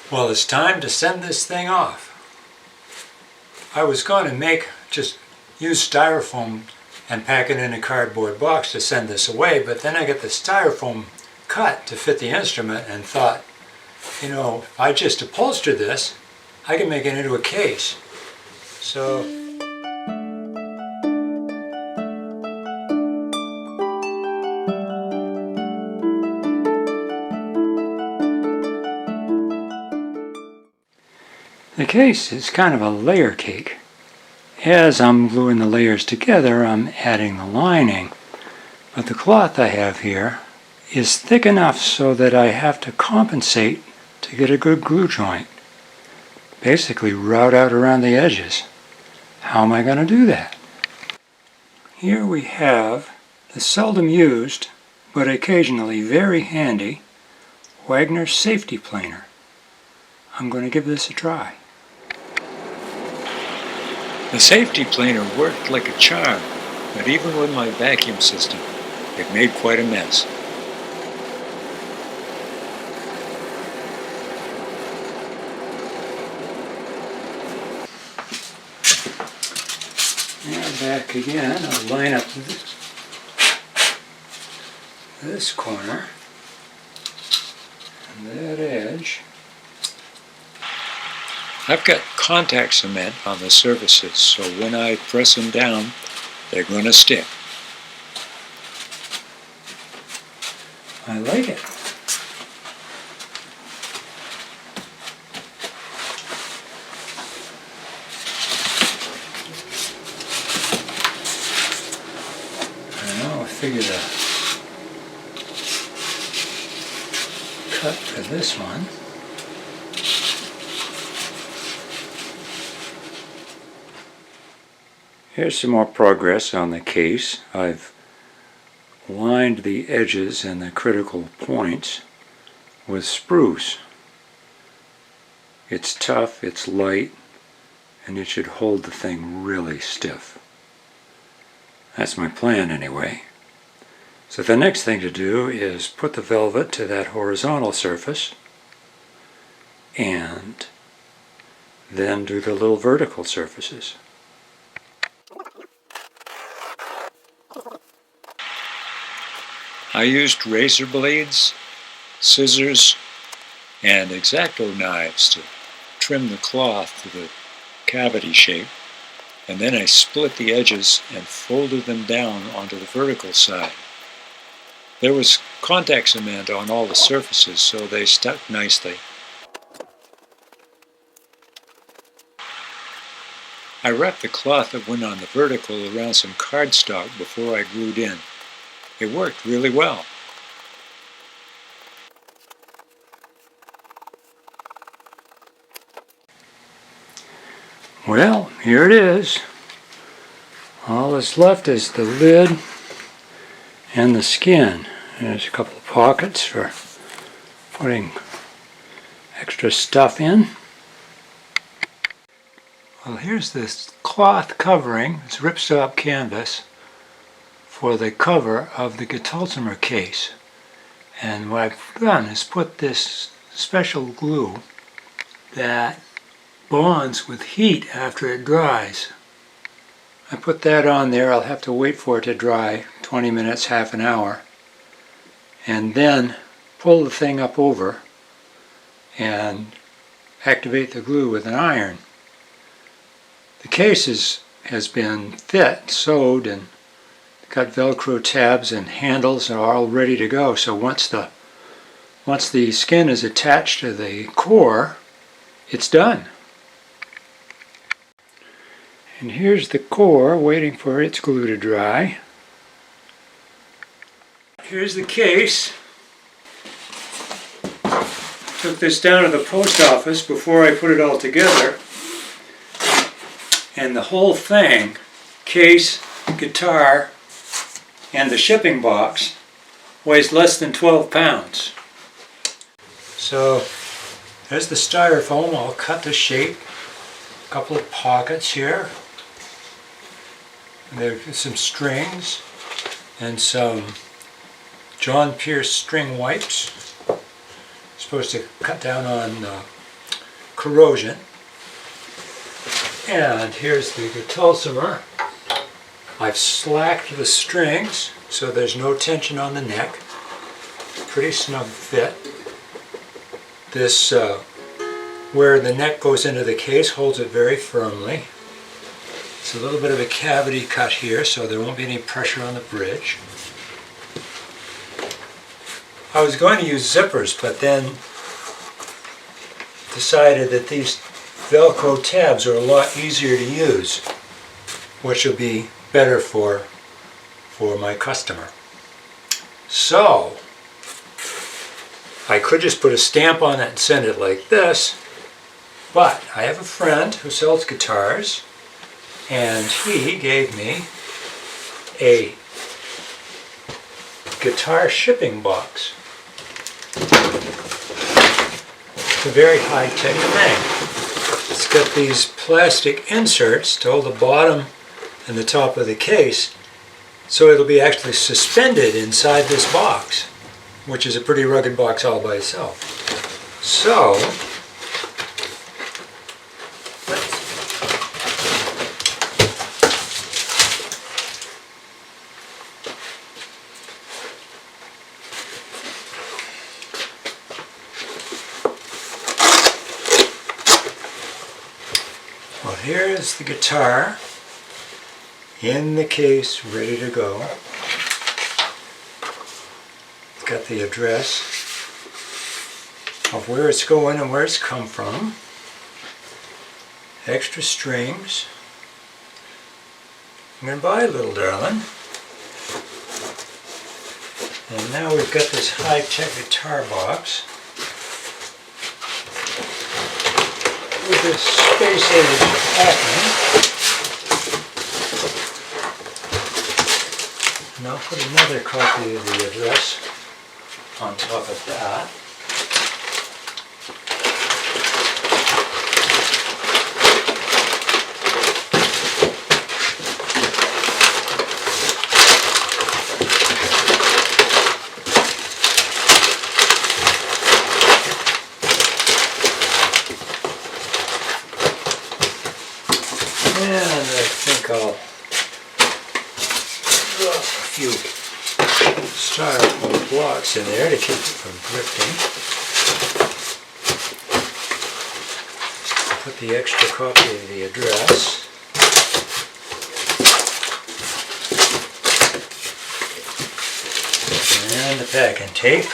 Well, it's time to send this thing off. I was going to just use styrofoam and pack it in a cardboard box to send this away, but then I got the styrofoam cut to fit the instrument and thought, you know, if I just upholster this, I can make it into a case. So the case is kind of a layer cake. As I'm gluing the layers together, I'm adding the lining. But the cloth I have here is thick enough so that I have to compensate to get a good glue joint. Basically route out around the edges. How am I going to do that? Here we have the seldom used, but occasionally very handy, Wagner safety planer. I'm going to give this a try. The safety planer worked like a charm, but even with my vacuum system, it made quite a mess. And back again, I'll line up this corner and that edge. I've got contact cement on the surfaces, so when I press them down, they're going to stick. I like it. Now I figure the cut for this one. Here's some more progress on the case. I've lined the edges and the critical points with spruce. It's tough, it's light, and it should hold the thing really stiff. That's my plan anyway. So the next thing to do is put the velvet to that horizontal surface and then do the little vertical surfaces. I used razor blades, scissors, and X-Acto knives to trim the cloth to the cavity shape, and then I split the edges and folded them down onto the vertical side. There was contact cement on all the surfaces, so they stuck nicely. I wrapped the cloth that went on the vertical around some cardstock before I glued in. It worked really well. Well, here it is. All that's left is the lid and the skin. There's a couple of pockets for putting extra stuff in. Well, here's this cloth covering. It's ripstop canvas for the cover of the Guitulcimer case. And what I've done is put this special glue that bonds with heat after it dries. I put that on there. I'll have to wait for it to dry 20 minutes, half an hour, and then pull the thing up over and activate the glue with an iron. The case has been fit, sewed, and got Velcro tabs and handles are all ready to go. So once the skin is attached to the core, it's done. And here's the core waiting for its glue to dry. Here's the case. Took this down to the post office before I put it all together. And the whole thing, case, guitar, and the shipping box, weighs less than 12 pounds. So there's the styrofoam all cut to shape. A couple of pockets here. And there's some strings and some John Pierce string wipes. Supposed to cut down on corrosion. And here's the Guitulcimer. I've slacked the strings so there's no tension on the neck. Pretty snug fit. This, where the neck goes into the case, holds it very firmly. It's a little bit of a cavity cut here so there won't be any pressure on the bridge. I was going to use zippers, but then decided that these Velcro tabs are a lot easier to use, which will be better for my customer. So, I could just put a stamp on it and send it like this, but I have a friend who sells guitars, and he gave me a guitar shipping box. It's a very high-tech thing. It's got these plastic inserts to hold the bottom and the top of the case, so it'll be actually suspended inside this box, which is a pretty rugged box all by itself. So, well, here's the guitar in the case, ready to go. It's got the address of where it's going and where it's come from. Extra strings. I'm going to buy a little darling. And now we've got this high-tech guitar box with this space-age packing. And I'll put another copy of the address on top of that. And I think I'll drop a few styrofoam blocks in there to keep it from drifting. Put the extra copy of the address. And the packing tape.